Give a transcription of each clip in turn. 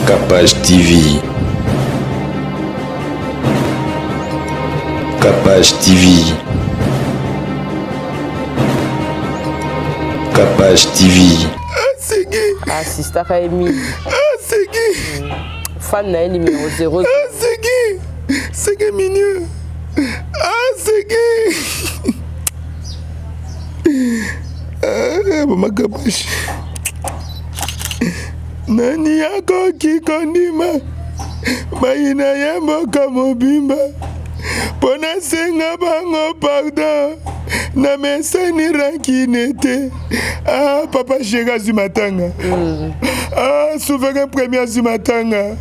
Capage TV. Capage TV. Capage TV. Assista Kaimi. Fan na numéro 0. C'est mignon. C'est Mama Capage. Nani yako kikondima Maina ya mboka mobimba Pona senga bango pardon Na mesani rankinete Papa Chega Zumatanga Souverain premier Zumatanga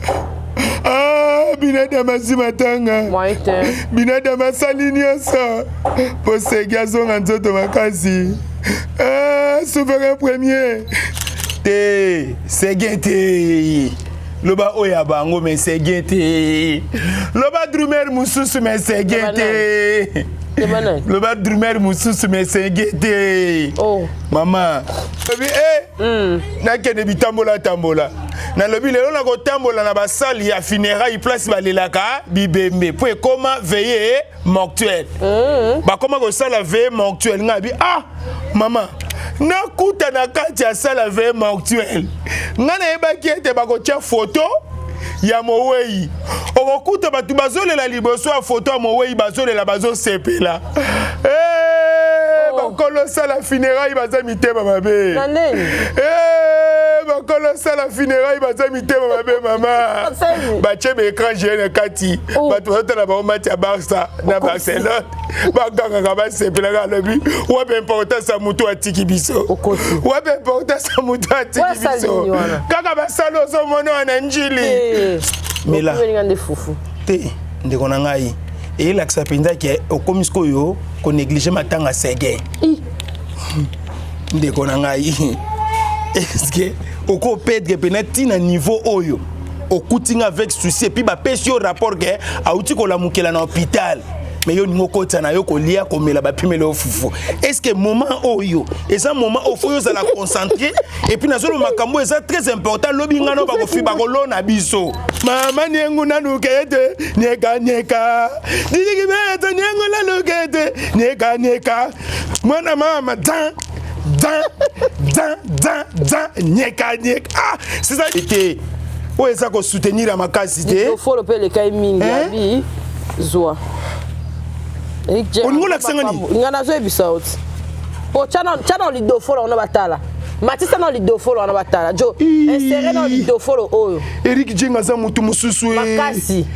Binadama Zumatanga Binadama Saliniosa Posega zonga nzoto makasi Souverain premier c'est guetté. Loba oya bango mais c'est guetté. Loba drumer mususu mais c'est guetté. Loba drumer mususu mais c'est guetté. Oh maman. Na kende bitambola tambola. Na lobi lelo na ko tambola na ba salle ya funérailles place balelaka bibembe pour comment veiller mortuaire. Ba comment ko sala veiller mortuaire ngabi maman. Nakuta na kati ya sala veille mortuelle. Ngana yebaki ete bakotia photo ya Mowei. Okokuta batu bazolela liboso ya photo ya Mowei bazolela bazosepela. Bakolo sala funérailles baza mitema mabe. Bakolo sala funérailles baza mitema mabe mama. Bache be écran géant kati. Batu batala ba mati ya Barça na Barcelone. Baganga ba sepela ga lobi. Wa be importance ya mutu atiki biso. Wa be importance ya mutu atiki biso. Kaka ba salo so mono na njili. Mela. Te ndeko na ngai. Et l'accès pinda qui est au comisco yo qu'on néglige matanga sege. Ndeko na ngai. Est-ce que au ko perdre penati na niveau oyo au kutinga avec souci et puis ba pesi au rapport que a uti ko la mukela na hôpital. Mais yo ningo kota na yo ko lia ko mela ba pimela fufu. Est-ce que moment oyo et ça moment au faut yo za la concentrer et puis na zolo makambo est ça très important lobi ngano ba ko fi ba ko lona biso. Mama nengu nanu kete nyeka nyeka. Didi bete nengu nanu kete nyeka nyeka. Mwana mama dan nyeka nyeka. C'est ça était où est ça ko soutenir à ma casité. Il faut le payer les kai mingi zoa. On nous l'a sangani. Ngana zo ebisauti. Po chana lido folo ona batala. Matisa na lido folo ona batala. Jo inséré na lido folo oyo. Eric Jenga za mutu mususu makasi.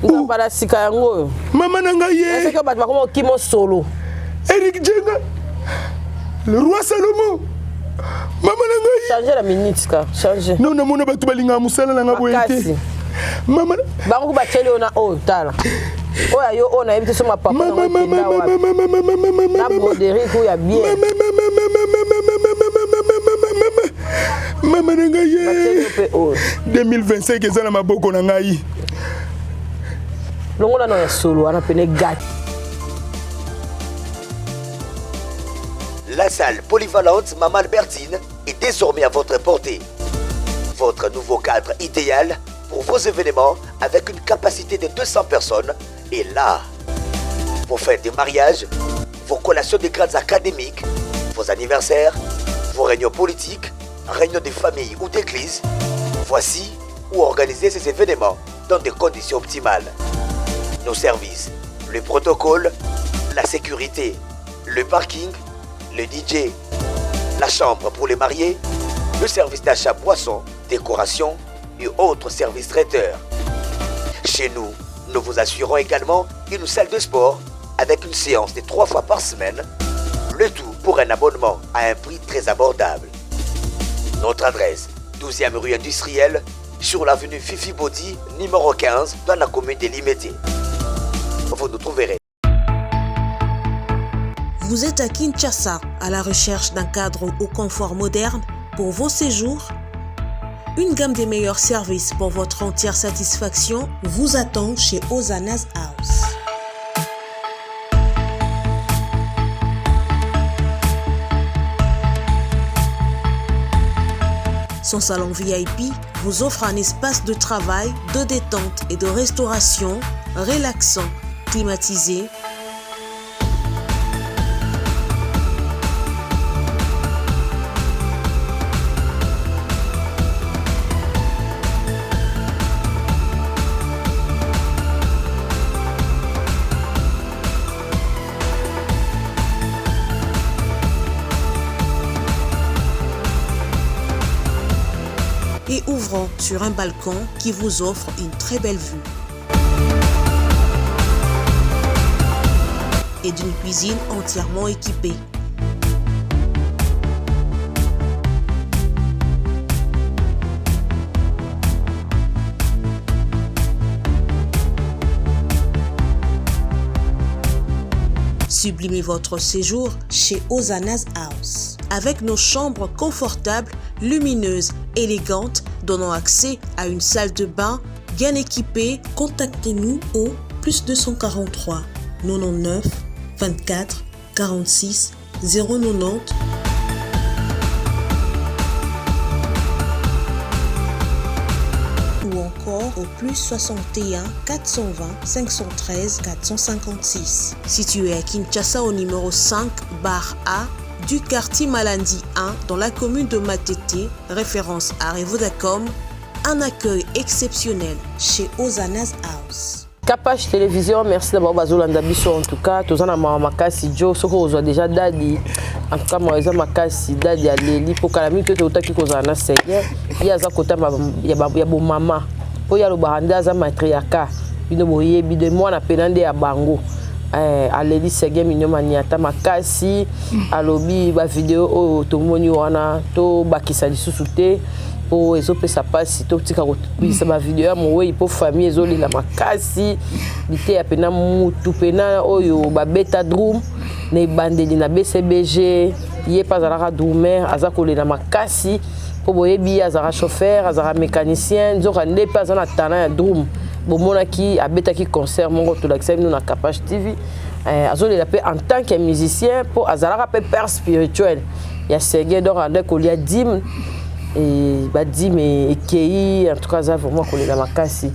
Ngapala sika yango. Mama nanga ye. Est-ce que batwa comme kimo solo. Eric Jenga. Le roi Salomon. Mama nanga ye. Changer la minute ka, changer. Non mona batu balinga musala na ngaboyete. Mama bango bateli ona oyo tala. Oya yo ona ebite so ma papa na Broderick ya bien. Mama nanga ye. 2025 ezana maboko na ngai. Longola na solo ana pene gat. La salle polyvalente Maman Albertine est désormais à votre portée. Votre nouveau cadre idéal pour vos événements avec une capacité de 200 personnes est là. Vos fêtes de mariage, vos collations de grades académiques, vos anniversaires, vos réunions politiques, réunions de famille ou d'église. Voici où organiser ces événements dans des conditions optimales. Nos services, le protocole, la sécurité, le parking, le DJ, la chambre pour les mariés, le service d'achat boissons, décoration et autres services traiteurs. Chez nous, nous vous assurons également une salle de sport avec une séance de 3 fois par semaine, le tout pour un abonnement à un prix très abordable. Notre adresse, 12e rue industrielle, sur l'avenue Fifi Body, numéro 15, dans la commune de Limété. Vous nous trouverez. Vous êtes à Kinshasa, à la recherche d'un cadre au confort moderne pour vos séjours? Une gamme des meilleurs services pour votre entière satisfaction vous attend chez Ozanas House. Son salon VIP vous offre un espace de travail, de détente et de restauration relaxant, climatisé. Et ouvrant sur un balcon qui vous offre une très belle vue. Et d'une cuisine entièrement équipée. Sublimez votre séjour chez Hosanna's House. Avec nos chambres confortables, lumineuses, élégantes, donnant accès à une salle de bain bien équipée, contactez-nous au +243 99 24 46 090. Ou encore au +61 420 513 456. Situé à Kinshasa au numéro 5 /A du quartier Malandi 1 dans la commune de Matete, référence à Revodacom, un accueil exceptionnel chez Hosanna's House. Capage Télévision, merci d'abord Bazolanda Bisso en tout cas. Tous en a makasi Joe, ce qu'on a déjà dadi. En tout cas, moi j'ai makasi dadi à Leli pour que la minute de autant qui cause en a seigneur. Il y a ça côté il y a bon maman. Pour y a le baranda za matriarcat. Il ne voyait bide moi na penande à Bango. À Leli Sege minyo maniata makasi alobi ba vidéo o tomoni wana to bakisa lisusu te po ezopesa pasi to tika kokuisa ba vidéo mo we po famille ezoli la makasi bite ya pena mutu pena oyo ba beta drum ne bandeli na BCBG ye pas azalaka drummer azakole na makasi po boyebi azara chauffeur azara mécanicien nzoka nde pas azana talent ya drum bomonaki abetaki concert mongo to l'accès nous na Capage TV azoli la paix en tant que musicien pour azalaka pe père spirituel ya Sege donc avec Olia Dim et Badim et Kei en tout cas ça vraiment qu'on est la makasi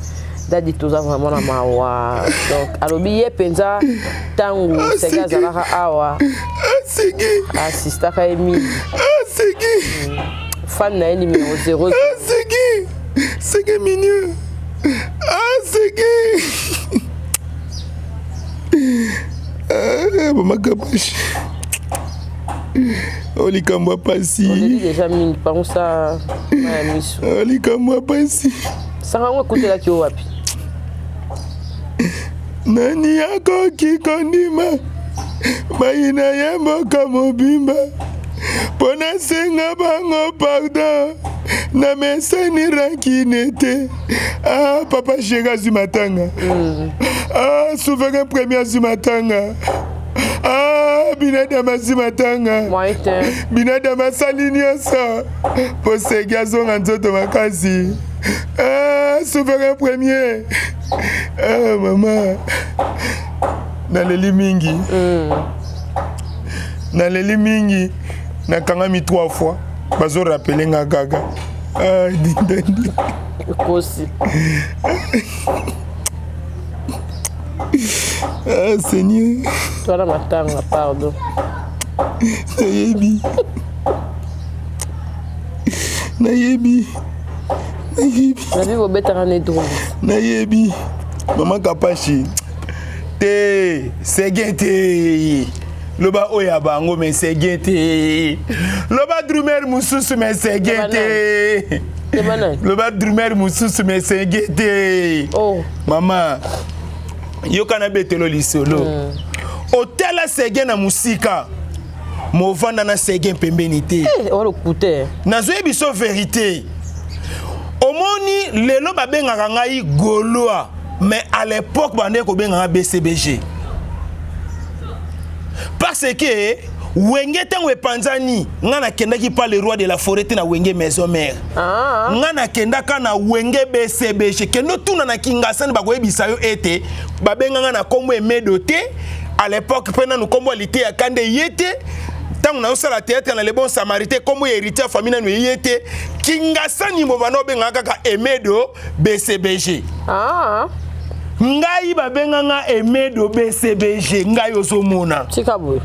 dadi toza vraiment na mawa donc alobi ye penza tangu Sege azalaka awa Sege assista ka emi Sege fan na numéro 0 Sege mignon. Sege Maman Capage Olikamwa pasi. On dit déjà mine par ça ma mission. Olikamwa pasi. Ça va écouter la kio wapi. Nani yako kikondima Maina ya mboka mobimba Pona senga bango pardon Na mesani rankinete Papa Chega Zumatanga Souverain premier Zumatanga Binadama Zumatanga Binadama Saliniosa Posegi azonga nzoto makasi Souverain premier maman Naleli mingi Naleli mingi Nakangami 3 fois Bazo rappeler nga gaga dindandi Kosi Seigneur toi la matanga pardon Nayebi Nayebi vos bêtes à drum Nayebi Maman Capage te Segente Loba oya bango mais Segente Loba drummer mususu mais Segente Loba drummer mususu mais Segente oh maman yo kana betelo lisolo hôtel Sege na musika mo vanda na Sege pembeni te on le coûter nazoyi biso vérité omoni lelo babengaka ngai Gaulois mais à l'époque bande ko bengaka BCBG parce que wenge tango epanzani ngana kendaki pa le roi de la forêt na wenge maison mère ngana kendaka na wenge BCBG kendo tuna na kingasani bakoyebisa yo ete babenganga na kombo emedo te à l'époque pena no kombo lité ya kande yete tant on a aussi la théâtre dans les bons samaritains comme héritier famille nous y était kingasani mobano benga kaka Emedo BCBG Ah ngai ba benga nga Emedo BCBG ngai osomona Chikabou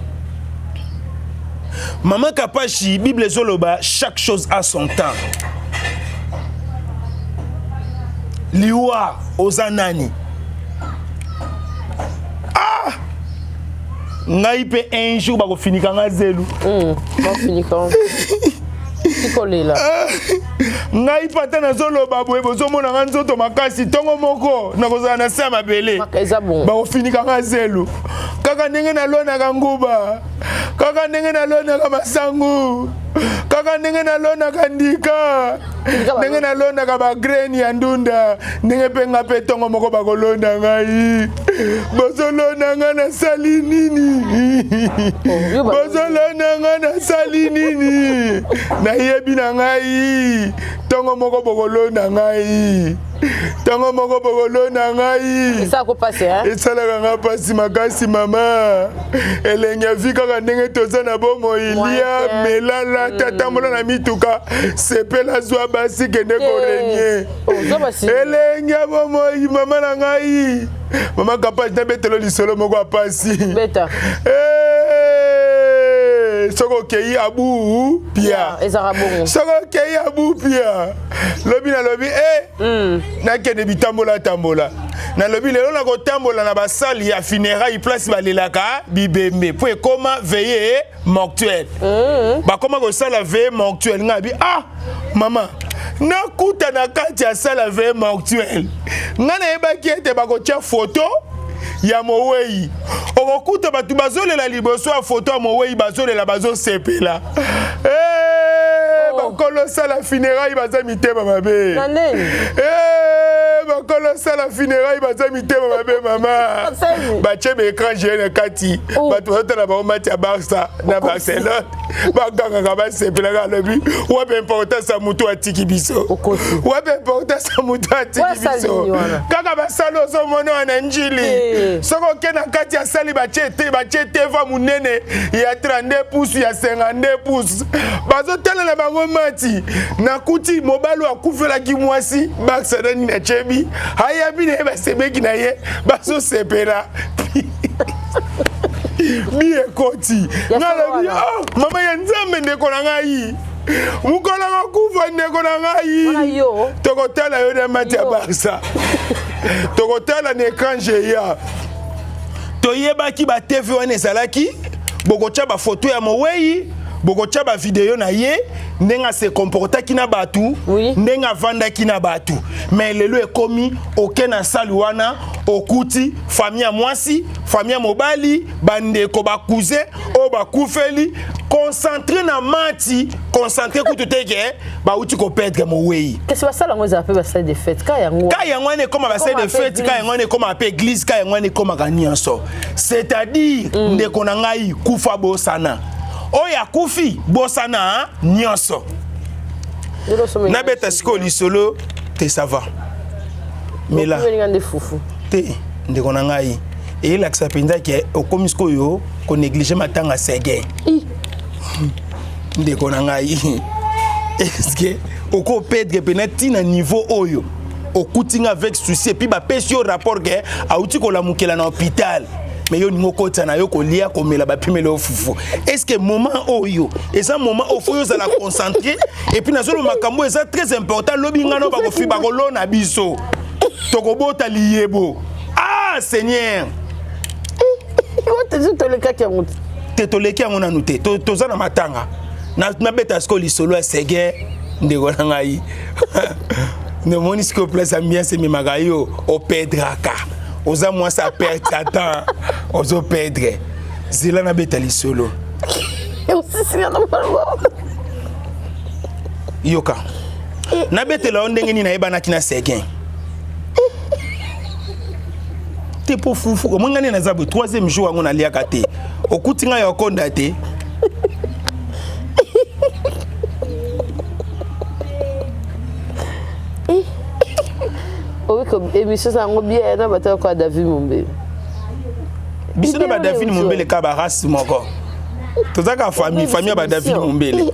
Maman Kapachi Bible zoloba chaque chose a son temps liwa ozanani ngai pe un jour ba ko finika nga zelu ba finika tikolela ngai pata na zoloba boye bozomona nga nzoto makasi tongo moko na kozala na sa mabele ba ko finika nga zelu kaka ndenge na lona ka nguba kaka ndenge na lona ka masangu kaka ndenge na lona ka ndika ndenge na lona ka ba grain ya ndunda ndenge pe nga pe tongo moko ba kolonda ngai bozolona nga na sali nini bozolona nga na sali nini na yebi na ngai tongo moko bokolonda ngai tongo moko bokolonda ngai ça ko passer hein esalaka nga pasi makasi mama elenge vi kaka ndenge toza na bomo ilia melala tatambola na mituka sepela zwa basi kende korenye elenge bomo mama na ngai mama kapasi na betelo lisolo moko apasi beta soko kei abu pia soko kei abu pia lobi na lobi na kende bitambola tambola na lobi lelo na kotambola na basali ya funérailles place balelaka bibembe po ekoma veillée mortuaire bakoma kosala veillée mortuaire ngabi mama nakuta na kati ya sala veillée mortuaire nga nayebaki ete bakotia photo ya mowei okokuta batu bazolela liboso ya photo ya mowei bazolela bazosepela bakolo sala funérailles baza mitema mabe bakolo sala funérailles baza mitema mabe mama batie baécran géant na kati bato bazotala baomati ya Barça na Barcelone bagangaka basepelaka lobi wape importance ya mutu atiki biso wape importance ya mutu atiki biso kaka basali ozomona wana njili soko oke na kati ya sali batie teva munene ya 32 pouces ya 52 pouces bazotalela bango mati nakuti mobali akufelaki mwasi Barça nani na chebi hayabi na ye basebeki na ye bazosepela biye koti ngalobi mama ya nzambe ndeko na ngai mukola makufa ndeko na ngai tokotala yo na mati ya Barça tokotala na écran géant toyebaki ba TV wana ezalaki bokotia ba photo ya mowei bokotia ba video na ye ndenga se comportaki na batu ndenga vandaki na batu mais lelo ekomi okena sali wana okuti famille ya mwasi famille ya mobali bandeko bakuze o bakufeli concentré na mati concentré kutu teke bauti ko perdre mowei qu'est-ce que ça lango za pe ba salle de fête ka yango ne comme ba salle de fête ka yango ne comme ape église ka yango ne comme ganyanso c'est-à-dire ndeko na ngai kufa bosana oya kufi bosana nyonso na beta siko lisolo te ça va mais là te ndeko na ngai et la ça penza ke okomi siko yo ko négliger matanga sege ndeko na ngai est-ce que oko perdre penalty na niveau oyo okutinga avec souci et puis ba pesi au rapport que auti ko la mukela na hôpital mais yo ningo kota na yo ko lia ko mela ba pimela ofufu est-ce que moment oyo et un moment au faut za la concentrer et puis na zolo makambo est très important lobi ngano ba ko fi ba ko lona biso to ko bota liebo Seigneur te toleki yango nanu te toza na matanga na beta siko lisolo ya sege ndeko na ngai ne moni siko place ambiance ememaka yo opedraka oza mwasi aperde temps ozo perdre zela na beta lisolo yoka na betela o ndenge nini nayebanaki na sege te po fufu ko mongani na zabu 3e jour ngo na liaka te okutinga ya konda te oui comme émission ça ngo bien na bata ko David Mombe biso na ba David Mombe le ka ba race moko tozaka famille ba David Mombele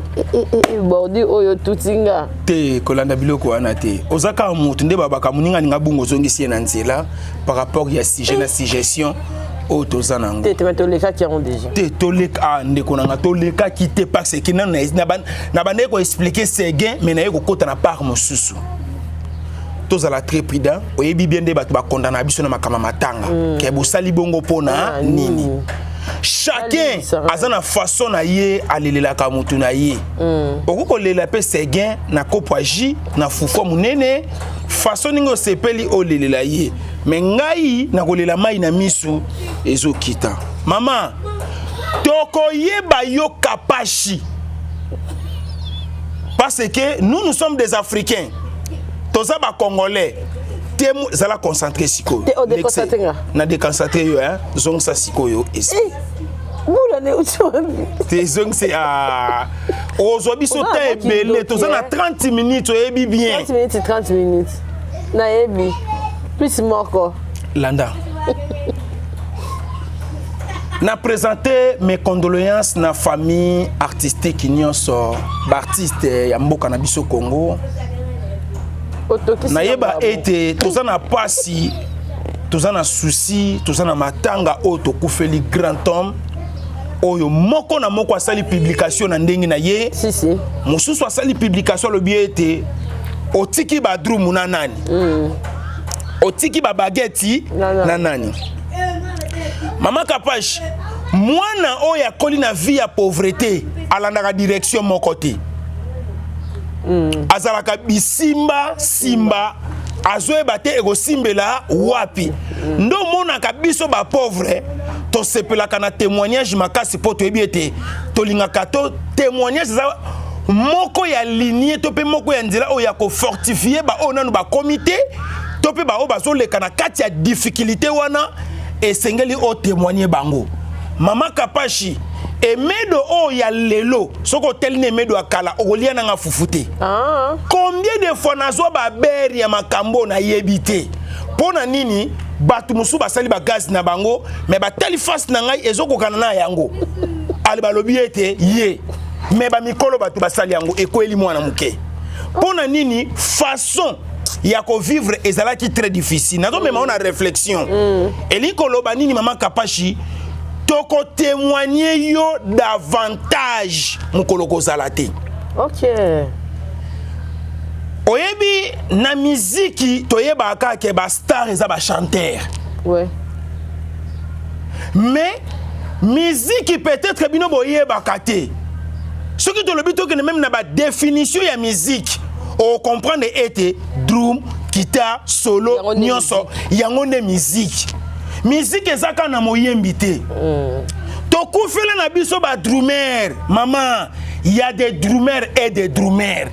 bordi oyo tutinga te kolanda biloko wana te ozaka mutu nde babaka muninga ninga bungo zongisi na nzela par rapport ya sujet na suggestion o tozana ngo te metoleka qui ont déjà te toleka ndeko nanga toleka ki te parce que na bande ko expliquer c'est gain mais na yeko kota na part mosusu tozala très prudent oyebi bien de bato ba condamna biso na makama matanga ke bosali bongo pona nini chacun a na façon na ye alelelaka mutu na ye okoko lela pe segin na kopwaji na fufu munene façon ningo sepeli olelela ye mais ngai na kolela mai na misu ezokita mama tokoyeba yo kapashi parce que nous sommes des Africains toza ba Congolais zala concentré siko na déconcentré yo hein zong sa siko yo esi bula ne utsombi te zong c'est à ozobi so te belé toza na 30 minutes oyebi bien 30 minutes na yebi plus moko landa na présenter mes condoléances na famille artistique nyonso artiste ya mboka na biso Congo nayeba ete toza na pasi toza na souci toza na matanga o tokufeli grand homme oyo moko na moko asali publication na ndenge na ye si mosusu asali publication lobi ete otiki ba drum na nani otiki ba baguette na nani mama Kapashi mwana oyo akoli na vie ya pauvreté alandaka direction moko te azalaka bisimba simba azoyeba te ekosimbela wapi ndo monaka biso ba pauvre tosepelaka na témoignage makasi po toyebi ete tolingaka to témoignage za moko ya lignée to pe moko ya nzela oyo ya kofortifier ba oyo nanu ba comité to pe ba oyo bazoleka na kati ya difficulté wana esengeli o témoigner bango mama Kapashi emedo o ya lelo soko telne emedo akala okolia nanga fufute combien de fois nazo ba beri ya makambo na yebite pona nini batu musu basali ba gaz na bango mais ba tali face na ngai ezokokana na yango ali balobi ete ye mais ba mikolo batu basali yango ekoeli mwana muke pona nini façon ya ko vivre ezalaki très difficile nazo mema on a réflexion elikolo ba nini mama Kapashi toko témoigner yo davantage mukolo kozala te OK oyebi na miziki toyeba ke ba star eza ba chanteur ouais mais musique peut-être bino boyeba kate ce qui te le but que même na ba définition ya musique o comprendre ete drum guitare solo nyonso yango ne musique musique ezaka na moyembi te tokufela na biso ba drummer maman il y a des drummers et des drummers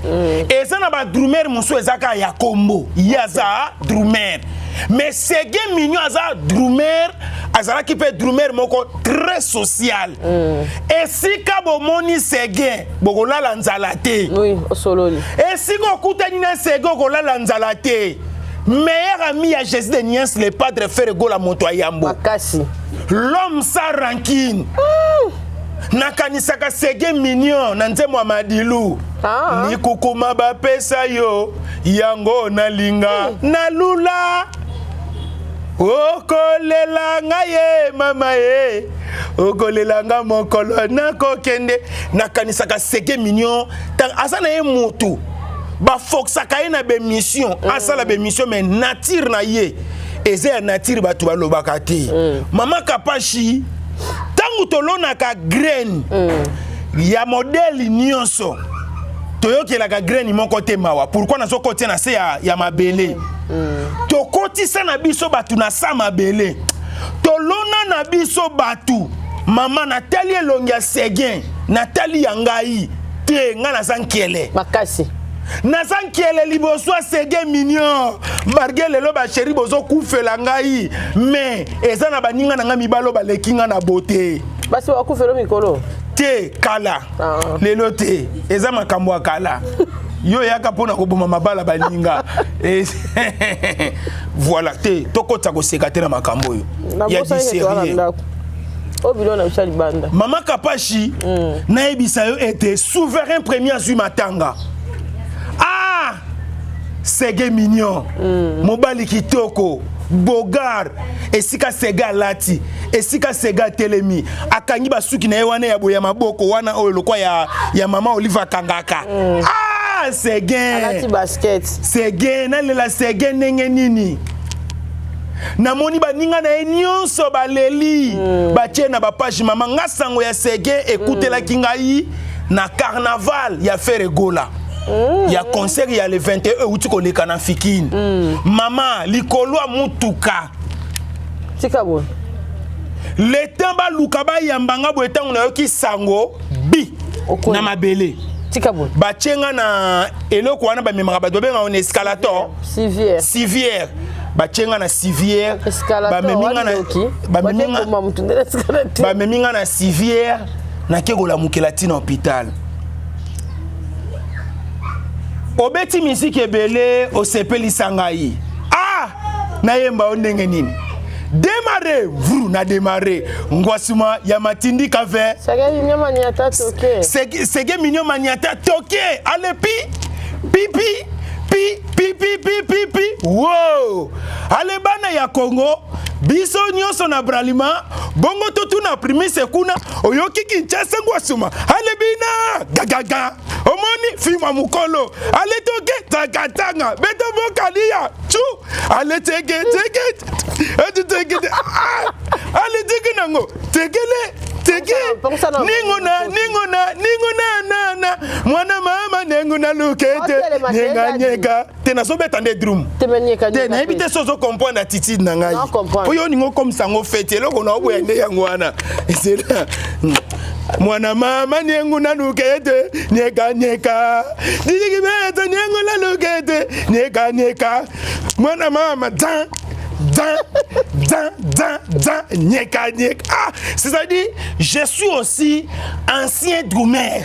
et ça na ba drummer muso ezaka ya kombo yaza drummer mais Segin Mignon aza drummer azala ki pe drummer moko très social et si ka bomoni Segin bokolala nzala te oui osololi et si ko kutani na Segin kolala nzala te meilleur ami à Jésus de Niens le padre frère Gola Motoyambo makasi l'homme sans rancune nakanisaka Segin Mignon na nzembo Madilu ni kukuma bapesa yo yango na linga na lula okolela ngaye mama ye okolela nga mokolo na kokende nakanisaka Segin Mignon tang asana ye mutu ba foksaka ye na be mission asala be mission mais nature na ye eza nature batu balobaka te mama Kapashi tangu tolonaka graine ya modèle nyonso toyokelaka graine moko te mawa pourquoi nazo kotia na se ya mabele tokotisa na biso batu na sa mabele tolona na biso batu mama Nathalie elongi ya Segin Nathalie ya ngai te nga na sankiele makasi nazankiele liboso Segin Mignon marge lelo ba chéri bozo kufela ngai mais eza na baninga na nga mibalo balekinga na beauté basi wakufelo mikolo te kala lelo te eza makambo ya kala yo yaka pona koboma mabala baninga voilà te tokota koseka te na makambo yo ya diserie O bilo na Michel Banda. Maman Kapashi na ebisayo était souverain premier azui matanga. Ah! Sege mignon. Mobali kitoko. Bogar. Esika sega lati. Esika sega telemi. Akangi basuki na wana ya boya maboko wana oyo lokwa ya mama Oliva Kangaka. Ah! Sege. Alati basket. Sege na lela sege nenge nini. Namoni baninga na nyonso baleli batie na bapage mama ngasango ya Sege ekutela kingai na carnaval ya Feregola ya concert ya le 21 uti koleka na Fikini mama likolwa mutuka tika bo le tamba lukaba yambanga bo etango na yoki sango bi na mabele tika bo bachenga na eloko wana ba memaka ba dobenga on escalator civière bachenga na civière bameminga na civière na kegola mukela na hôpital obeti misiki ebele osepelisa ngai na yemba ondenge nini démarrer vru na démarrer ngwasuma ya matindi kave sege minyo maniata toke alepi pipi pi wow ale bana ya Congo biso nyonso na bralima bongo tutu na primise kuna oyoki Kinshasa ngwasuma ale bina gagaga omoni fima mukolo ale toke takatanga beto bokalia chu ale tege ale tege nango tegele ningona mwana mama nenguna lukete nyega tena so betande drum te na ebite sozo comprendre attitude na ngai po yo ningo comme sango fete eloko na obo yande yango wana esela mwana mama nenguna lukete nyega digi beto nenguna lukete nyega mwana mama dan nyeka. Ah, c'est-à-dire, je suis aussi ancien drummer.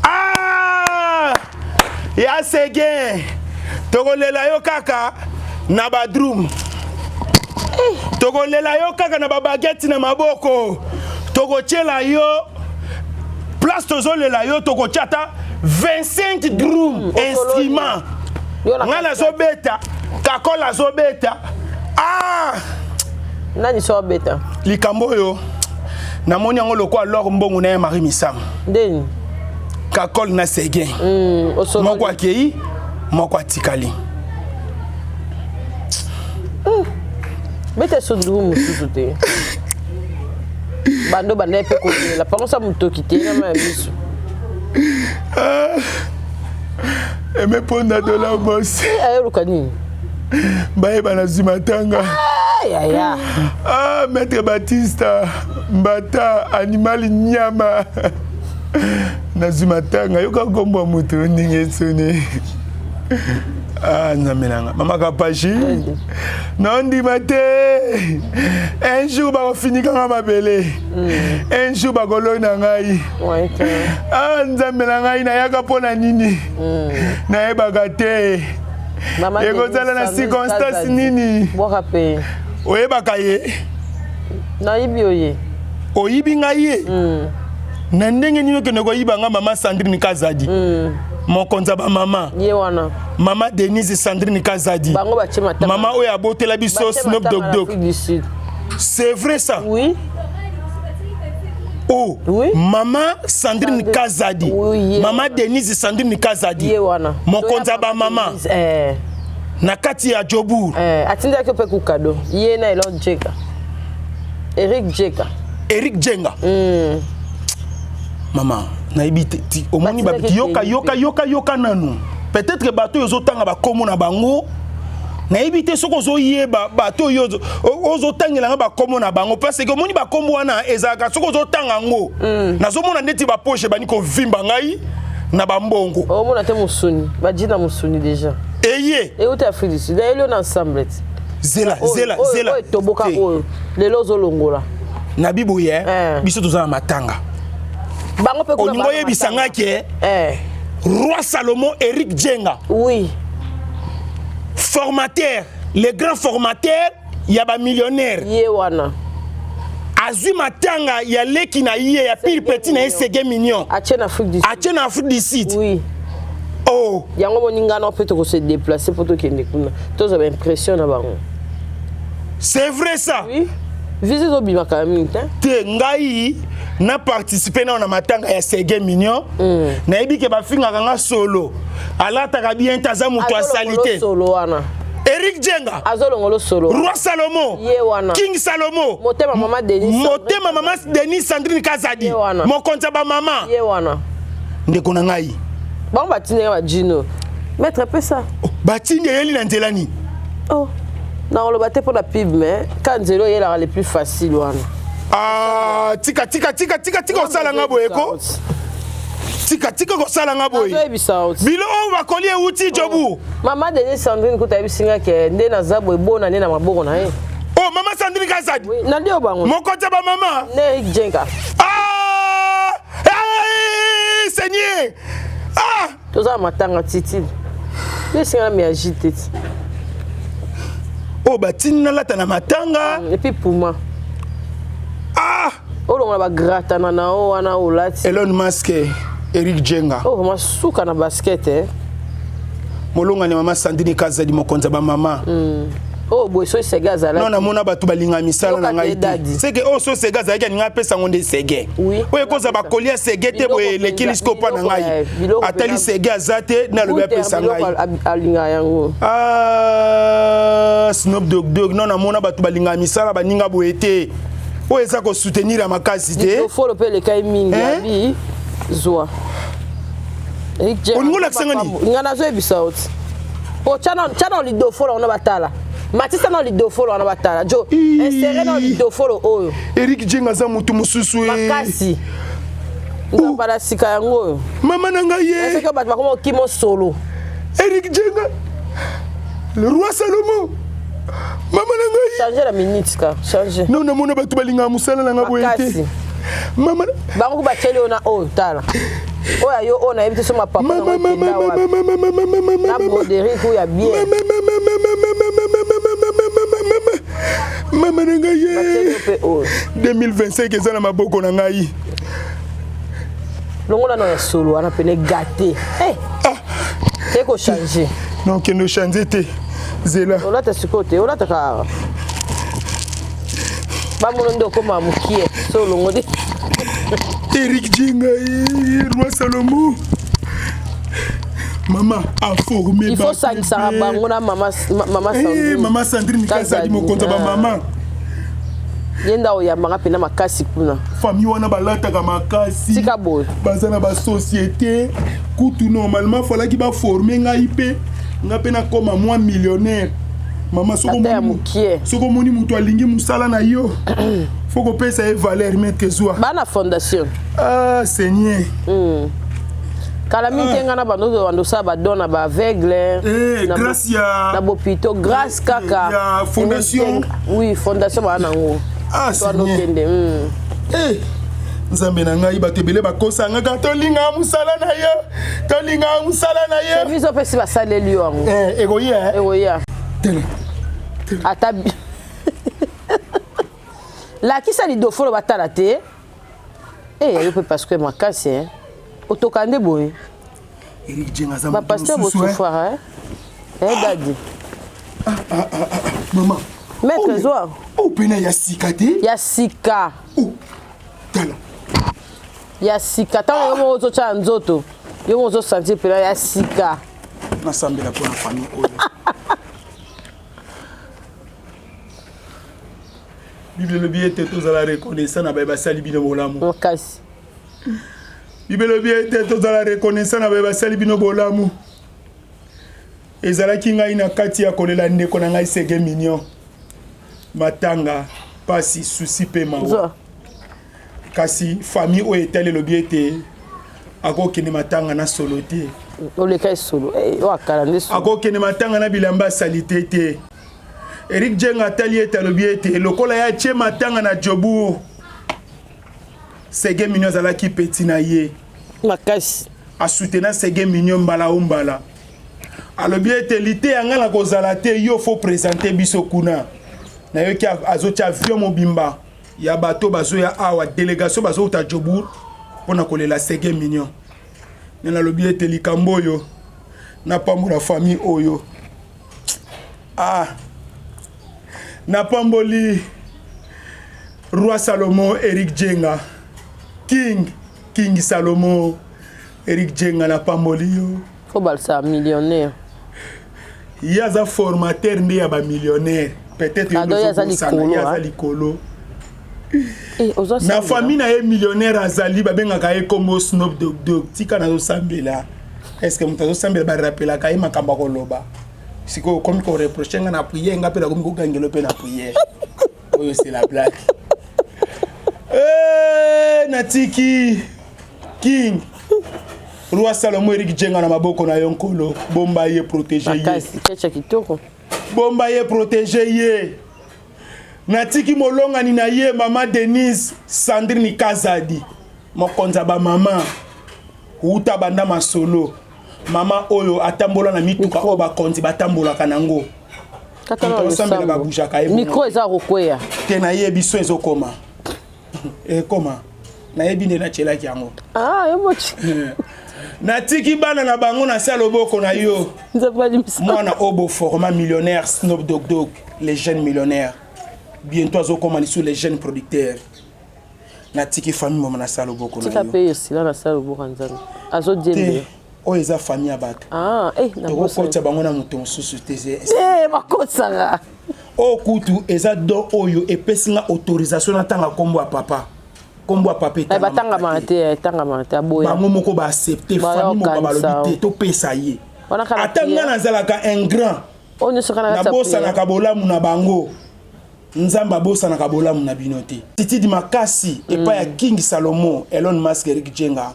Ah, ya sege. Togolela yo kaka na ba drum. Togolela yo kaka na ba baguette na maboko. Togochela yo place tozolela yo togochata 25 drum instruments. Ngala zo beta. Kakola zo beta. Ah! Nani so beta? Likambo yo. Namoni yango lokwa lor mbongo na Marie Misam. Deni. Kakol na Sege. Moko akei, moko atikali. Beta so drum mususu. Bando bande pe ko la pangosa mutoki te na ma biso. Eme ponda de la boss. Ayerukani. Baye bana zimatanga. Ah, Maître Batista Mbata animal nyama. Na zimatanga yoka kombo mutu ndinge sone. Ah, namelanga. Mama Kapashi. Non di maté. Un jour ba finika nga mabele. Un jour ba kolona ngai. Ah, nzamelanga ina yaka pona nini. Na ebaka te. Ekozala na circonstance nini? Bokape. Oyebaka ye. Na yibi oye. Oyibi nga ye. Na ndenge nini ke nego yibanga mama Sandrine Kazadi. Mokonza ba mama. Ye wana. Mama Denise Sandrine Kazadi. Bango ba chema ta. Mama oya botela biso Snoop Dogg. C'est vrai ça? Oui. Oh, oui. Maman Sandrine Kazadi. Oui, Maman Denise Sandrine Kazadi. Ye wana. Mokonza ba mama. Na kati ya Jobour. Atinda ko pe ku kado. Ye na Elon Jeka. Eric Jenga. Maman, na ibiti omoni ba yoka nanu. Peut-être que bateau yozo tanga ba komo na bango. Na ibite soko zo yeba bateau yozo ozo tangela nga ba komo na bango parce que omoni ba kombo wana ezaka soko zo tanga ngo. Nazo mona ndeti ba poche bani ko vimba ngai na ba mbongo. O mona te musuni, ba dina musuni déjà. Eye. Et où t'as fait ici? D'ailleurs on ensemble. Zela. Toboka oyo. Lelo zo longola. Na biboye biso tozana matanga. Bango pe kuna. Olingo yebisanga ke Roi Salomon Eric Jenga. Oui. Formateur, le grand formateur, yaba millionnaire. Ye wana. azui matanga ya leki na ye ya pire petit na Sege Mignon. Atien Afrique du Sud. Atien Afrique du Sud. Oui. Oh. Yango moninga na peut se déplacer pour to kende kuna. Tous avez impression na bango. C'est vrai ça. Oui. Visez au bima quand même hein. Te ngai na participer na matanga ya Sege Mignon. Na yebi ke ba finga nga solo. Alata ka bien taza muto a salité. Solo wana. Eric Djenga. Azolongolo solo. Roi Salomo. Yewana. King Salomo. Motema maman Denis. Motema maman Denis Sandrine Kazadi. Mokonza ba maman. Yewana. Ndeko na ngai. Bon batine ba Gino. Mettre un peu ça. Batine yeli na nzelani. Oh. Non, le batté pour la pub mais quand Zelo est là les plus facile wana. Ah, tika au sala ngabo eko. Tika ko sala ngabo. Bilo on va coller outil jobu. Maman Denis Sandrine ko tabi singa ke nde na zabo ebona ne na maboko na ye. Oh, maman Sandrine Kazadi. Oui, na ndio bango. Mokonza ba maman. Ne Jenga. Ah! Hey, Seigneur. Ah! Toza matanga titi. Ne singa mi agite. Oh, batina lata na matanga. Et puis pour moi. Ah! Oh, on va gratter na o wana o lati. Elon Musk, Eric Djenga. Oh, vraiment souka na basket hein. Molonga ni maman Sandrine Kazadi mokonza ba maman. Oh, boy so Sega zala. Non na mona batu balinga misala na ngai. C'est que oh so Sega zala nga pesa ngonde Sege. Oui. Oye koza ba kolia Sege te boye le kilisko pa na ngai. Atali Sege azate na le pesa ngai. Alinga yango. Ah, Snoop Dogg non na mona batu balinga misala baninga boete. Oye ça ko soutenir à makasi te. Il faut le payer les kai mingi abi zoa. On ngola ksangani. Ngana zo ebisauti. Oh chana lido follow on batala. Matisa na lido follow on batala. Jo inséré dans lido follow oyo. Eric Djenga za mutu mususu e. Makasi. Ngapala sika yango. Mama na ngai ye. Est-ce que batwa comme kimo solo. Eric Djenga. Le roi Salomo. Mama na ngai. Changer la minute ka, changer. Non na mona batu balinga musala na ngabo ete. Mama bango ba chele ona o tala. Oya yo ona ebite so ma papa na wa. Na Broderick ya bien. Mama na ngai ye. 2025 ezana maboko na ngai. Longola na solo ana pene gâté. Eh. Eko changer. Non que no changer te. Zela. Ola ta sikote, ola ta ka. Ba mundo koma mukie. So longodi. Eric Djenga, Roi Salomo. Maman a formé. Il faut ça qui sera bangona maman Sandrine. Maman Sandrine Kazadi mokonza ba maman. Yenda oya manga pena makasi kuna. Famille wana balata ka makasi. Sika boy. Bazana ba société. Kutu normalement fallait qu'il ba former ngai pe. Nga pena comme moi millionnaire. Maman soko moni mutu alingi musala na yo. Faut qu'on paye sa valeur mettre zoa. Bana fondation. Ah Seigneur. Kala mintenga na bando sa ba dona ba aveugle. Grâce ya na bopito grâce kaka. Ya fondation. Oui, fondation bana ngo. Ah Seigneur. Nzambe na ngai batebele bakosa nga tolinga musala na yo. Tolinga musala na yo. Service opesi ba saleli yo ngo. Egoya. Egoya. Atabi. La qui ça li do folo batala te. Yo peut parce que makasi hein. Otokande boy. Eric Djenga za ba pasteur bo souffra hein. Dadi. Maman. Maître Zoa. Oh pena ya sikate. Ya sika. Oh. Tala. Ya sika ta yo mo zo cha nzoto. Yo mo zo sentir pena ya sika. Na sambela pour la famille oyo. Bible le bien était tous à la reconnaissance na ba sali bino bolamu. Makasi. Bible le bien était tous à la reconnaissance na ba sali bino bolamu. Ezala kinga ina kati ya kolela ndeko na ngai Sege Mignon. Matanga pasi souci paiement. Kasi famille o etale le bien te akokene matanga na solo te. Oleka solo. O akala ndeso. Akokene matanga na bilamba salite te. Eric Djenga tali etalobiete lokola ya tie matanga na jobu Sege Mignon zalaki petit na ye makasi a soutenir Sege Mignon mbala umbala alobiete lité yanga na kozala te yo faut présenter biso kuna na yo ki azotia avion mobimba ya bato bazo ya awa délégation bazo uta Djobour pona kolela Sege Mignon nena lobi ete likambo oyo na pambola famille oyo na pamboli Roi Salomon Eric Djenga King Salomon Eric Djenga na pamboli yo faut balsa millionnaire yaza formateur nde ya ba millionnaire peut-être yaza likolo na famille na ye millionnaire azali babengaka ye kombo Snoop Dogg tika nazo sambela est-ce que mutazo sambela ba rappela ka ye makamba koloba siko comme ko reprocher nga na prière nga pela comme ko gangelo pe na prière oyo c'est la blague natiki King Roi Salomon Eric Djenga na maboko na yonkolo bomba ye protéger ye bomba ye protéger ye natiki molonga ni na ye mama Denise Sandrine Kazadi mokonza ba mama uta banda masolo mama oyo atambola na mituka o ba konzi batambola kanango katana ba bujaka ye micro eza kokweya te na ye biso ezokoma koma na ye bine na chela kyango yo mochi natiki bana na bango na sala loboko na yo mwana obo format millionnaire Snoop Dogg les jeunes millionnaires bientôt azokoma lisu les jeunes producteurs natiki famille mama na sala loboko na yo tika paye sila na sala loboko nzambe azodiembe oyo eza famille ya bato na okokotya bango na moto mosusu te bakosanga oyo kutu eza do oyo epesinga autorisation na ntanga kombo ya papa kombo ya papa batangama te aboya bango moko baaccepte famille moko balobi te topesa ye ata nga nazalaka un grand nabosanaka bolamu na bango nzambe abosanaka bolamu na bino te titidi makasi epai ya King Salomon Elon Musk Eric Djenga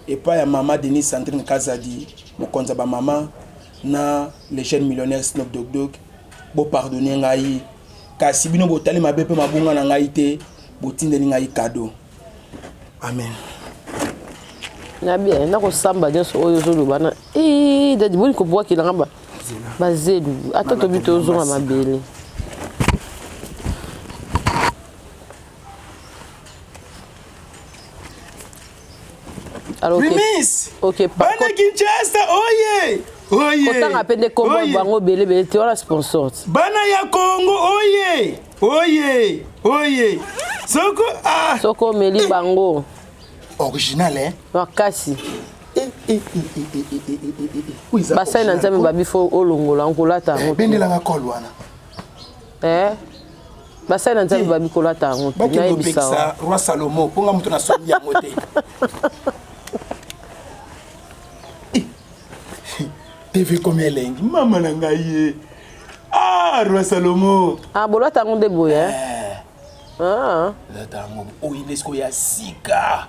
epai ya mama Denise Sandrine Kazadi mokonza ba mama na les jeunes millionnaires Snoop Dogg bo pardonner ngai kasi bino botali mabe pe mabunga na ngai te botindeli ngai cadeau amen na bien na ko samba nyonso oyo zoloba na dadi boni ko bwaki na ngamba bazelu ata to bito zonga mabele alors OK bana Kinshasa oye kotanga pende kombo bango belebele te wala sponsor bana ya Congo oye soko meli bango original makasi basai na nzambe babifo olongola nkolata yango bendelanga kolwana basai na nzambe babikolata yango nayebisa Roi Salomon ponga mutu na sombi yango te TV comme elengi mama na ngai Roi Salomon bolata yango nde boye lata yango UNESCO ya sika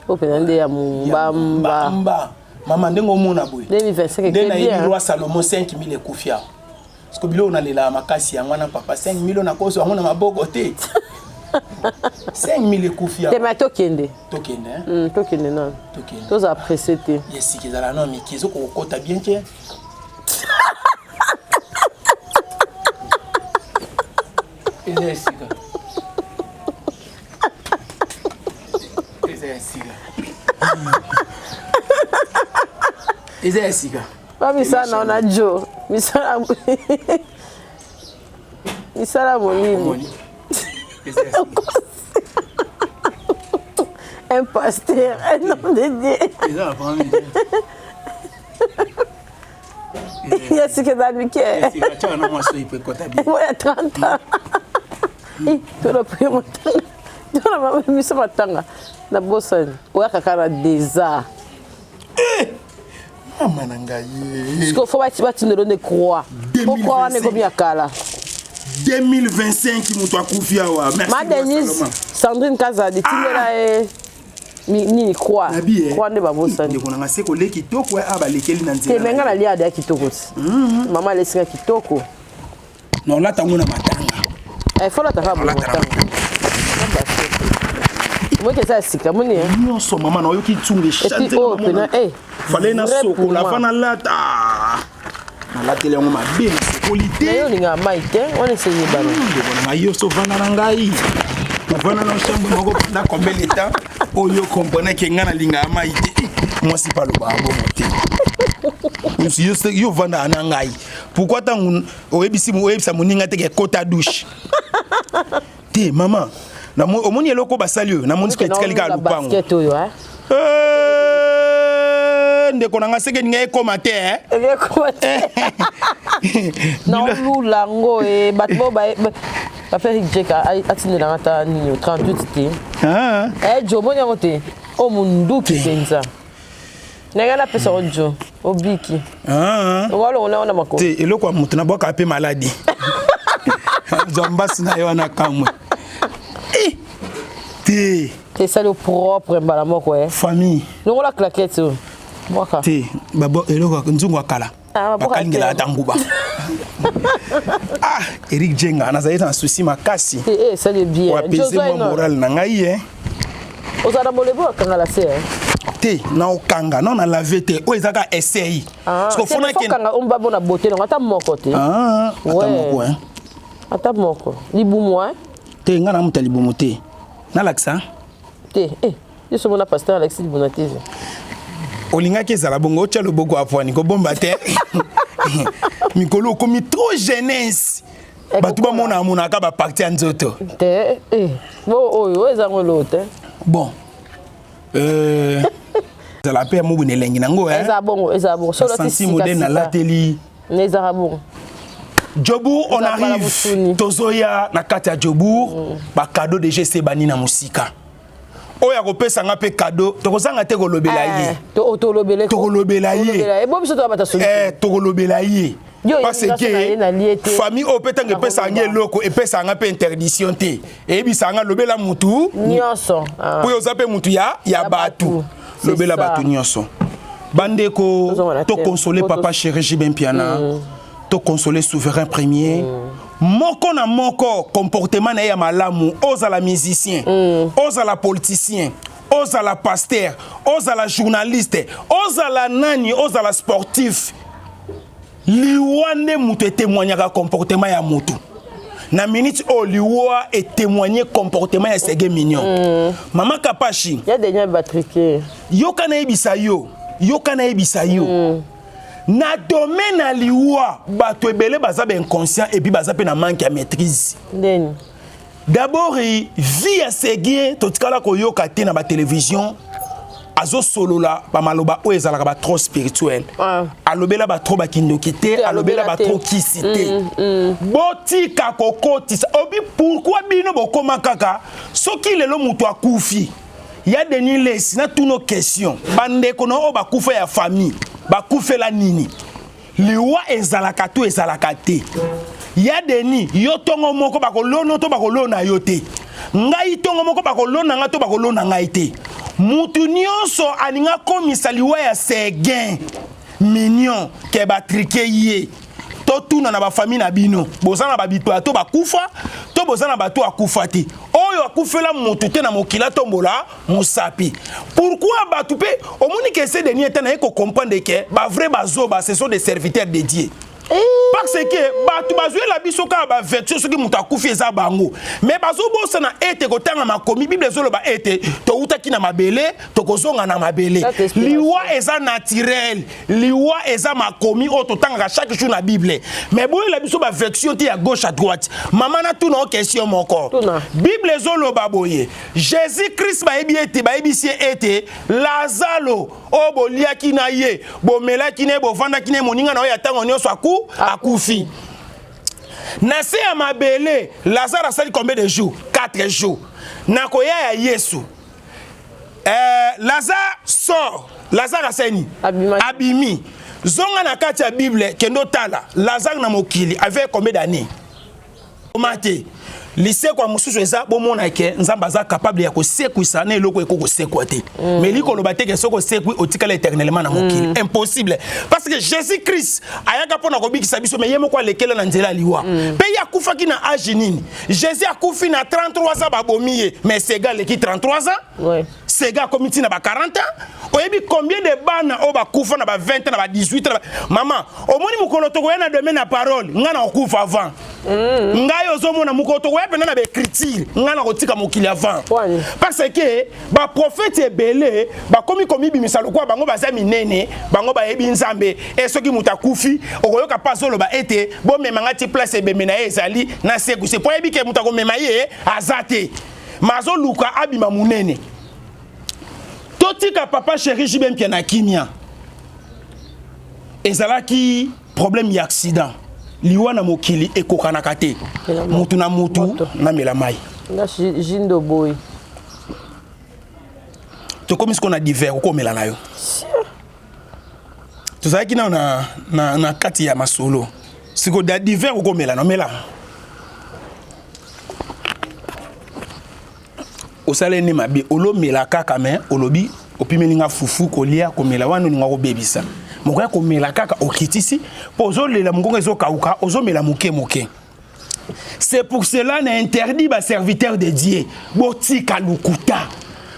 opena nde ya mbamba mama ndenge omona boye 2025 nde na yebi Roi Salomon 5000 ekufia parce que bilo onalela makasi yango na papa 5000 na koso yango na maboko te 5000 ekufia te ma tokende non tokende toza apprécier te yesi kizala no mikizo ko kota bien que Ezesika. Misana ona jo. Misala molini. Un pasteur, un homme de Dieu. Il y a ce que dans le cœur. Il y a 30 ans. Tu l'as pris mon temps. Tu l'as mis sur ma tanga. La bosse, il y a kakara déjà. Parce qu'il faut bâtir de croix. Pourquoi on est comme Yakala 2025, Moutoua Koufiawa. Merci. Ma Denise, Sandrine Kazadi, tu me l'as. Ni croix. Croix ne va pas bossa. On a assez collé kitoko ah ba lekeli na nzela. Te menga na lia de kitoko. Maman laisse kitoko. Non là tango na matanga. Il faut la tafa matanga. Moi que ça sika moni hein. Non so maman no yoki tsunge chante. Oh pena fallait na soko la fana lata. Na la tele ngo mabe na sokolité. Yo linga maite, on essaye bana. Na yo so vana na ngai. Voilà dans chambre moko na combien de temps oyo comprendre que ngana linga amaite. Moi c'est pas le babo monter. Yo vanda anangai. Pourquoi tant oyebisi moninga te ke kota douche. Té maman. Na omoni eloko basalio na moni kritika lika lupango. Basket oyo ndeko nanga seke ninga ekomate na lulango batbo ba faire jeka atinde na ngata ni 38 te jobo nyango te o mundu kipenza nanga la pesa ojo obiki ngolo ona mako te eloko mutu na boka pe maladi zambasi na yo na kamwe te c'est ça le propre mbala moko famille non la claquette mwaka te babo eloko nzungu akala bakalingela atanguba Eric Jenga anazaita na souci makasi ça le bien apaiser mon moral na ngai ozala molebo kanga la se te na okanga non na laver te o ezaka essayer parce que fona kanga omba bona beauté non ata moko te ata moko libumu te ngana muta libumu te na laksa te je suis mon pasteur Alexis Bonatise olinga ke zala bongo ocha loboko apwani ko bomba te mikolo komi trop jeunesse batu ba mona ka ba parti nzoto te oyo ezango lote bon zala pe mo bunelengi nango eza bongo solo ti modèle na lateli neza bongo Djobour on arrive tozoya na kati ya Djobour ba cadeau de GC bani na musika oya kopesa nga pe cadeau tokozanga te kolobela ye tokolobela ye tokolobela ye parce que famille o petanga pesa nga loko e pesa nga pe interdiction te e bisanga lobela mutu nyonso po yo zape mutu ya batu lobela batu nyonso bandeko to consoler papa chéri Jibin Piana to consoler souverain premier moko na moko comportement na ya malamu ozala musicien ozala politicien ozala pasteur ozala journaliste ozala nani ozala sportif liwane mutu témoignera comportement ya mutu na minute o liwa et témoigner comportement ya Sege Mignon mama Kapashi ya dernier batriqué yokana ebisa yo na domaine na liwa bato ebele baza ben inconscient et puis baza pe na manque ya maîtrise d'abord vie ya Sege totikala ko yoka te na ba télévision azo solola ba maloba o ezalaka ba trop spirituel alobela ba trop bakindoki te alobela ba trop kisite botika kokotisa obi pourquoi bino bokoma kaka soki lelo mutu akufi ya deni lesi na tuno question bandeko na o bakufa ya famille bakufela nini liwa ezalaka tu ezalaka te ya deni yo tongo moko bakolono to bakolona yo te ngai tongo moko bakolona nga to bakolona ngai te mutu nyonso aninga komisa liwa ya Sege Mignon ke batrike ye to tuna na ba famille na bino bozana ba bitwa to bakufa to bozana ba to akufa te oyo akufela mutu te na mokila tombola musapi pourquoi batu pe omoni ke se deni etana eko comprendre que ba vrai bazoba ce sont des serviteurs dédiés parce que batu bazwe la biso ka ba vertu soki mutu akufi eza bango mais bazobo sana ete kotanga makomi bible zolo ba ete to utaki na mabele to kozonga na mabele liwa eza naturel liwa eza makomi o to tanga chaque jour na bible mais boye la biso ba vertu te à gauche à droite maman na tout no question moko bible zolo ba boye Jésus Christ ba ebi ete ba ebisi ete Lazaro o boliaki na ye bomelaki ne bovandaki ne moninga na ya tango nyonso akufi na se ya mabele Lazare asali combien de jours 4 jours na koya ya Yesu Lazare sort Lazare aseni abimi zonga na kati ya Bible kendo tala Lazare na mokili avait combien d'années omate lycée kwa mususu eza bomona ke nzamba za capable ya kosekwisa na eloko eko kosekwa te mais liko loba te ke soko sekwi otikala éternellement na mokili impossible parce que Jésus Christ ayaka pona kobikisa biso mais yemo kwa lekela na nzela liwa pe ya kufaki na âge nini Jésus akufi na 33 ans babomiye mais Sega leki 33 ans Sega komiti na ba 40 ans oyebi combien de bana o bakufa na ba 20 ans na ba 18 ans maman omoni mukolo toko yana demain na parole ngana okufa avant ngai ozomona mukoto ouais pena na écriture ngana kotika mokili avant parce que ba prophète ebele ba komi bimisa lokwa bango baza minene bango ba yebi nzambe et soki mutakufi okoyoka pas zoloba ete bo memanga ti place ebemena ezali na segu c'est pour yebi ke mutako memaye azate mazo luka abima munene totika papa chéri jibem pia na kimia ezalaki problème ya accident liwa na mokili ekokana kate mutu na mutu na melamai na jindo boy to comme ce qu'on a divers ko mela na yo to zaki na kati ya masolo siko da divers ko mela na mela osale ni mabe olo mela kaka me olobi opimelinga fufu kolia ko mela wanu ninga ko bebisa mokoya ko mela kaka okitisi pozo lela mungonga zo kauka ozo mela muke muke. C'est pour cela qu'on interdit les serviteurs de Dieu. Botika lukuta.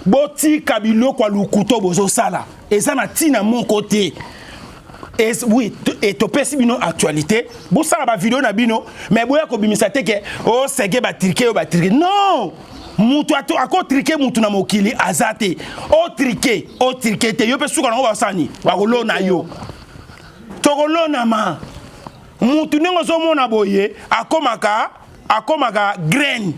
Botika biloko lukuto bozo sala. Et ça n'a tina mon côté. Et oui, et to pesi bino actualité. Bo sala ba vidéo na bino, mais boya ko bimisa teke oh sege ba triquer. Non. Mutu ato ako triquer mutu na mokili azate. O triquer te yo pe suka na ba sani. Ba kolo na yo. To kolo na ma. Mutu nengo zo mona boye akomaka grain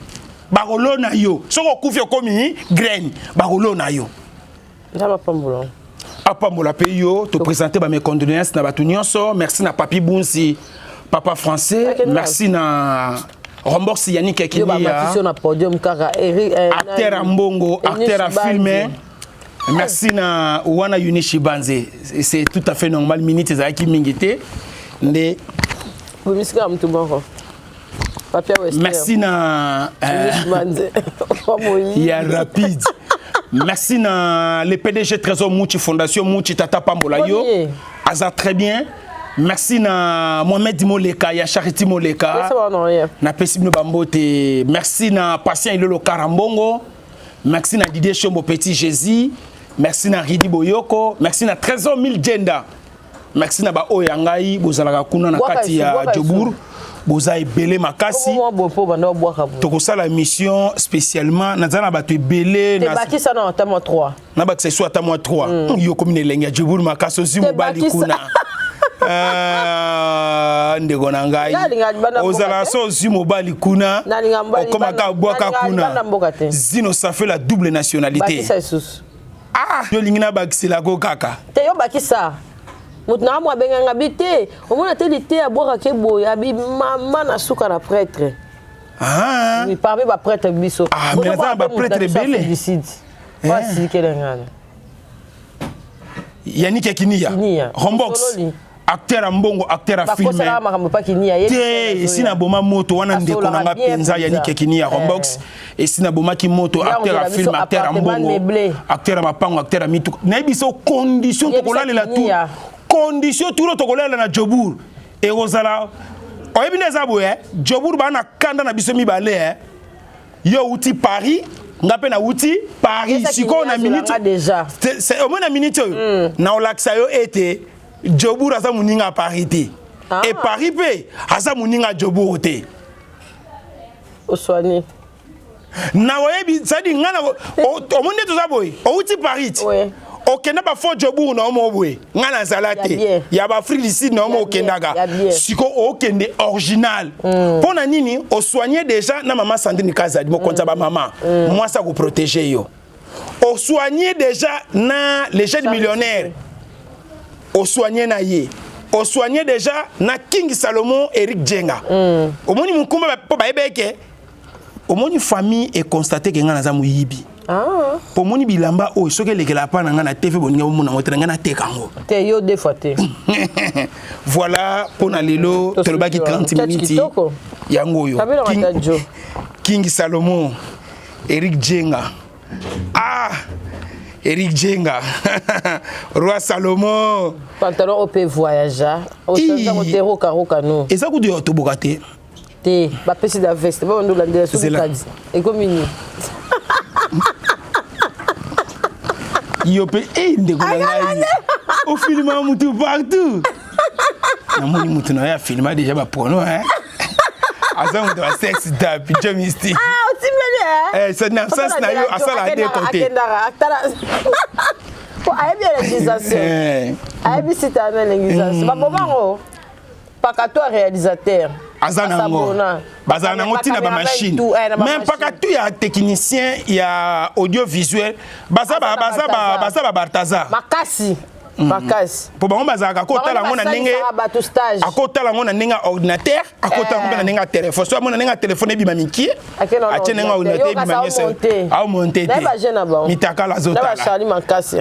bagolo na yo soko kufi okomi grain bagolo na yo ndaba pambola apambola pe yo te présenter ba mes condoléances na batu nyonso merci na papi Bunsi papa français merci na Romborsi Yannick Ekini na podium kaka acteur à mbongo acteur à filmer. Merci na wana Yunishi Banze c'est tout à fait normal minute ezaki mingité nde merci na ya rapide. Merci na le PDG Trésor Mouchi Fondation Mouchi Tata Pambola yo aza très bien. Merci na Mohamed Moleka ya Charity Moleka na Pesibino Bambote. Merci na Patient Ilolo Karambongo. Merci na Didier Chombo Petit Jésus. Merci na Ridi Boyoko. Merci na Trésor Miljenda. Merci na ba oyangai bozalaka kuna na kati ya Djobour boza ebele makasi tokosala mission spécialement nazana bato ebele na bakisa na atamo 3 na bakisa so atamo 3 yo komine lenga Djobour makasi ozi mobali kuna ndeko na ngai ozala so ozi mobali kuna okomaka bwaka kuna zino ça fait la double nationalité yo lingina bakisela ko kaka te yo bakisa mutna mwa benganga bité omona te lité aboka ke boya bi mama na suka na prêtre oui parmi ba prêtre biso mais ça ba prêtre belé pas si kelengana Yannick Ekini Rombox acteur à mbongo acteur à filmer te sina boma moto wana ndeko na nga penza Yannick Ekini Rombox et sina boma ki moto acteur à film acteur à mbongo acteur à mapango acteur à mitu na biso condition to kolela tout condition tout to kolela na Djobour et ozala oyebi neza boye Djobour bana kanda na biso mibale yo uti Paris ngape na uti Paris siko na minute déjà c'est au moins na minute na olaksa yo ete Djobour asa muninga parité et Paris pe asa muninga Djobour te oswani na oyebi sadi ngana o monde to zaboy o uti Paris okenda ba fo Djobour na omo boye ngana zalate ya ba Afrique du Sud na omo okendaga siko okende original pona nini o soigner déjà na maman Sandrine Kazadi mo konta ba maman moi ça ko protéger yo o soigner déjà na les jeunes millionnaires o soigner na ye o soigner déjà na King Salomon Eric Djenga o moni mukumba po ba ebeke o moni famille et constater que ngana za muyibi pour moni bilamba o soke lekela pa na ngana TV boninga mona ngotela ngana tekango te yo deux fois te voilà pour na lelo tolobaki 30 minutes yango yo King Salomon Eric Djenga Eric Djenga Roi Salomon pantalon OP voyageur au sens motero karoka no eza kudu yo tobokate te ba pesi da veste ba ndo landela so kadi e komini yo pe ndeko na ngai o filma mutu partout na moni mutu na ya filma déjà ba porno Aza mutu wa sex tap, Joe Mystique. Ah, otimele. C'est dans sens na yo asala à deux côtés. Aye bien réalisation. Aye bien si t'as une réalisation. Ba bobango. Pakato réalisateur. Azanango. Bazanango tina ba machine. Même pakato ya technicien ya audiovisuel. Baza ba Bartaza. Makasi. Makasi. Pour bango bazaka ko tala ngona ndenge. Akotala ngona ndenge ordinateur, akotala ngona ndenge téléphone. So ngona ndenge téléphone bi mamiki. Achene ngona ordinateur bi mamiki. A monter. Mitaka la zota. Na ba Charlie Makasi.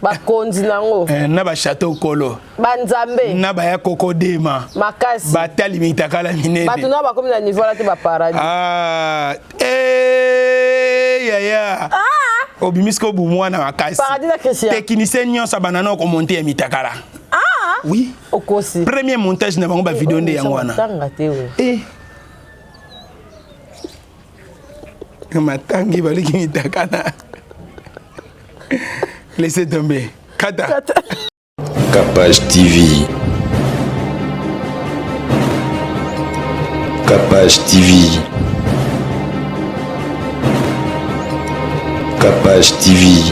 Bakonzi nango na ba château kolo banzambe na ba ya kokodema makasi batali mitaka la minene batu na ba komi na niveau là te ba paradis ya obimisko bu mwana makasi paradis na Christian technicien nyonso banana ko monter ya mitaka la oui okosi premier montage na bango ba vidéo nde yango wana tanga te we matangi baliki mitaka na laissez tomber. Kata. Capage TV. Capage TV. Capage TV.